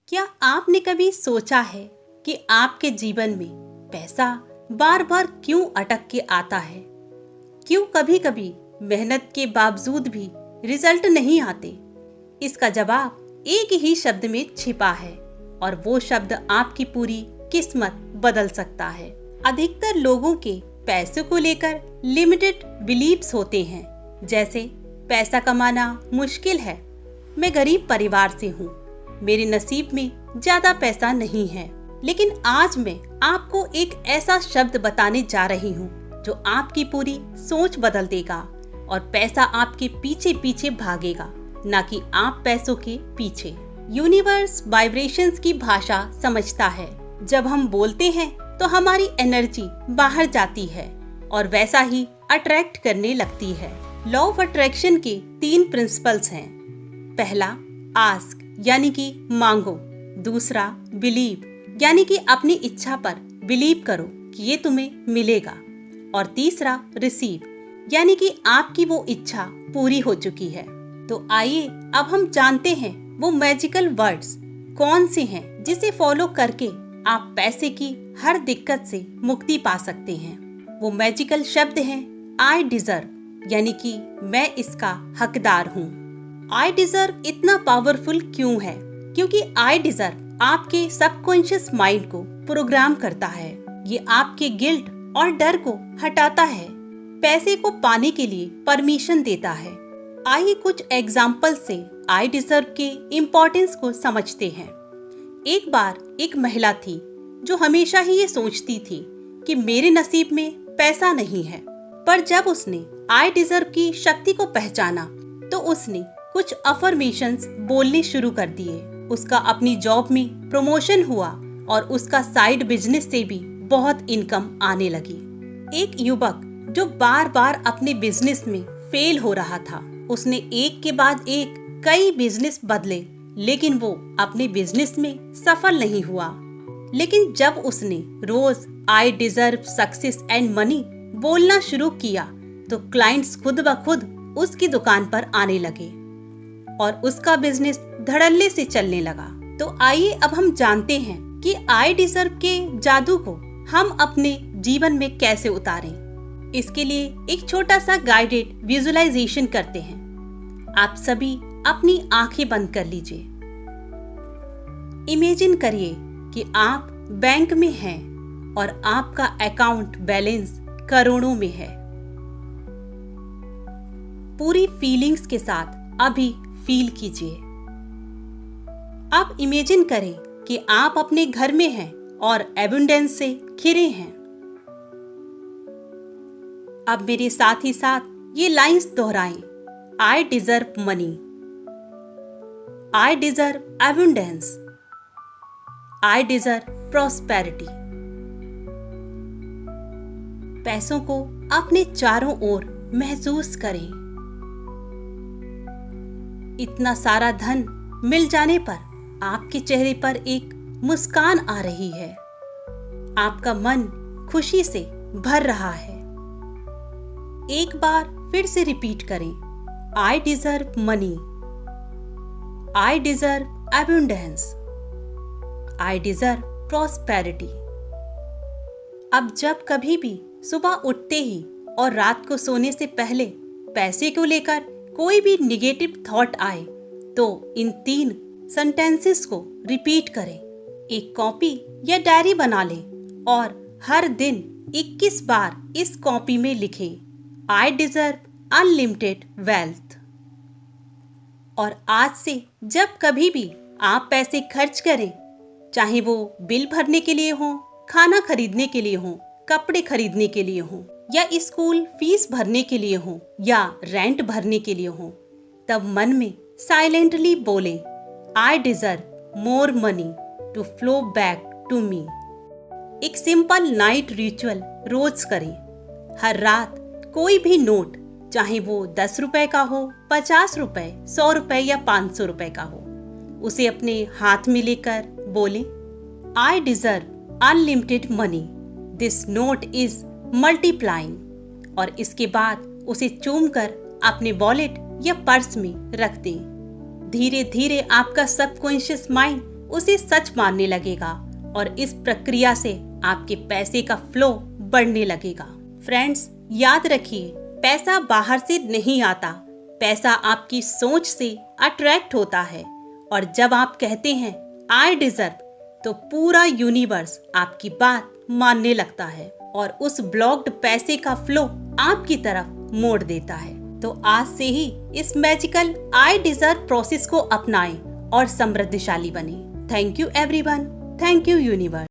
क्या आपने कभी सोचा है कि आपके जीवन में पैसा बार बार क्यों अटक के आता है? क्यों कभी कभी मेहनत के बावजूद भी रिजल्ट नहीं आते? इसका जवाब एक ही शब्द में छिपा है और वो शब्द आपकी पूरी किस्मत बदल सकता है। अधिकतर लोगों के पैसों को लेकर लिमिटेड बिलीव्स होते हैं, जैसे पैसा कमाना मुश्किल है, मैं गरीब परिवार से हूँ, मेरे नसीब में ज्यादा पैसा नहीं है। लेकिन आज मैं आपको एक ऐसा शब्द बताने जा रही हूँ जो आपकी पूरी सोच बदल देगा और पैसा आपके पीछे पीछे भागेगा, ना कि आप पैसों के पीछे। यूनिवर्स वाइब्रेशंस की भाषा समझता है। जब हम बोलते हैं तो हमारी एनर्जी बाहर जाती है और वैसा ही अट्रैक्ट करने लगती है। लॉ ऑफ अट्रैक्शन के 3 प्रिंसिपल्स हैं। पहला, आस्क यानी कि मांगो। दूसरा, बिलीव यानी कि अपनी इच्छा पर बिलीव करो कि ये तुम्हें मिलेगा। और तीसरा, रिसीव यानी कि आपकी वो इच्छा पूरी हो चुकी है। तो आइए अब हम जानते हैं वो मैजिकल वर्ड्स कौन से हैं जिसे फॉलो करके आप पैसे की हर दिक्कत से मुक्ति पा सकते हैं। वो मैजिकल शब्द हैं आई डिजर्व यानी कि मैं इसका हकदार हूँ। आई डिजर्व इतना पावरफुल क्यों है? क्योंकि आई डिजर्व आपके सबकॉन्शियस माइंड को प्रोग्राम करता है। ये आपके गिल्ट और डर को हटाता है, पैसे को पाने के लिए परमिशन देता है। आइए कुछ एग्जाम्पल से आई डिजर्व के इम्पोर्टेंस को समझते हैं। एक बार एक महिला थी जो हमेशा ही ये सोचती थी कि मेरे नसीब में पैसा नहीं है, पर जब उसने आई डिजर्व की शक्ति को पहचाना तो उसने कुछ अफर्मेशंस बोलने शुरू कर दिए। उसका अपनी जॉब में प्रमोशन हुआ और उसका साइड बिजनेस से भी बहुत इनकम आने लगी। एक युवक जो बार बार अपने बिजनेस में फेल हो रहा था, उसने एक के बाद एक कई बिजनेस बदले, लेकिन वो अपने बिजनेस में सफल नहीं हुआ। लेकिन जब उसने रोज I deserve success and money बोलना शुरू किया तो क्लाइंट्स खुद ब खुद उसकी दुकान पर आने लगे और उसका बिजनेस धड़ल्ले से चलने लगा। तो आइए अब हम जानते हैं कि आई डिजर्व के जादू को हम अपने जीवन में कैसे उतारें। इसके लिए एक छोटा सा गाइडेड विजुअलाइजेशन करते हैं। आप सभी अपनी आंखें बंद कर लीजिए। इमेजिन करिए कि आप बैंक में हैं और आपका अकाउंट बैलेंस करोड़ों में है। पूरी फीलिंग्स के साथ अभी फील कीजिए। अब इमेजिन करें कि आप अपने घर में हैं और एबंडेंस से घिरे हैं। अब मेरे साथ ही साथ ये लाइंस दोहराएं। I deserve money, I deserve abundance, I deserve prosperity. पैसों को अपने चारों ओर महसूस करें। इतना सारा धन मिल जाने पर आपके चेहरे पर एक मुस्कान आ रही है। आपका मन खुशी से भर रहा है। एक बार फिर से रिपीट करें। I deserve money, I deserve abundance, I deserve prosperity. अब जब कभी भी सुबह उठते ही और रात को सोने से पहले पैसे को लेकर कोई भी निगेटिव थॉट आए तो इन 3 सेंटेंसेस को रिपीट करें। एक कॉपी या डायरी बना लें और हर दिन 21 बार इस कॉपी में लिखें आई डिजर्व अनलिमिटेड वेल्थ। और आज से जब कभी भी आप पैसे खर्च करें, चाहे वो बिल भरने के लिए हो, खाना खरीदने के लिए हो, कपड़े खरीदने के लिए हो, या स्कूल फीस भरने के लिए हो, या रेंट भरने के लिए हो, तब मन में साइलेंटली बोले I deserve more money to flow back to me. एक सिंपल नाइट रिचुअल रोज करें। हर रात कोई भी नोट, चाहे वो 10 रुपए का हो, 50 रुपए, 100 रुपए या 500 रुपए का हो, उसे अपने हाथ में लेकर बोले I deserve unlimited money, this note is multiplying. और इसके बाद उसे चूमकर अपने वॉलेट या पर्स में रख दें। धीरे धीरे आपका सबकॉन्शियस माइंड उसे सच मानने लगेगा और इस प्रक्रिया से आपके पैसे का फ्लो बढ़ने लगेगा। फ्रेंड्स, याद रखिए, पैसा बाहर से नहीं आता, पैसा आपकी सोच से अट्रैक्ट होता है। और जब आप कहते हैं आई डिजर्व, तो पूरा यूनिवर्स आपकी बात मानने लगता है और उस ब्लॉक्ड पैसे का फ्लो आपकी तरफ मोड़ देता है। तो आज से ही इस मैजिकल आई डिजर्व प्रोसेस को अपनाएं और समृद्धशाली बने। Thank you everyone, thank you universe.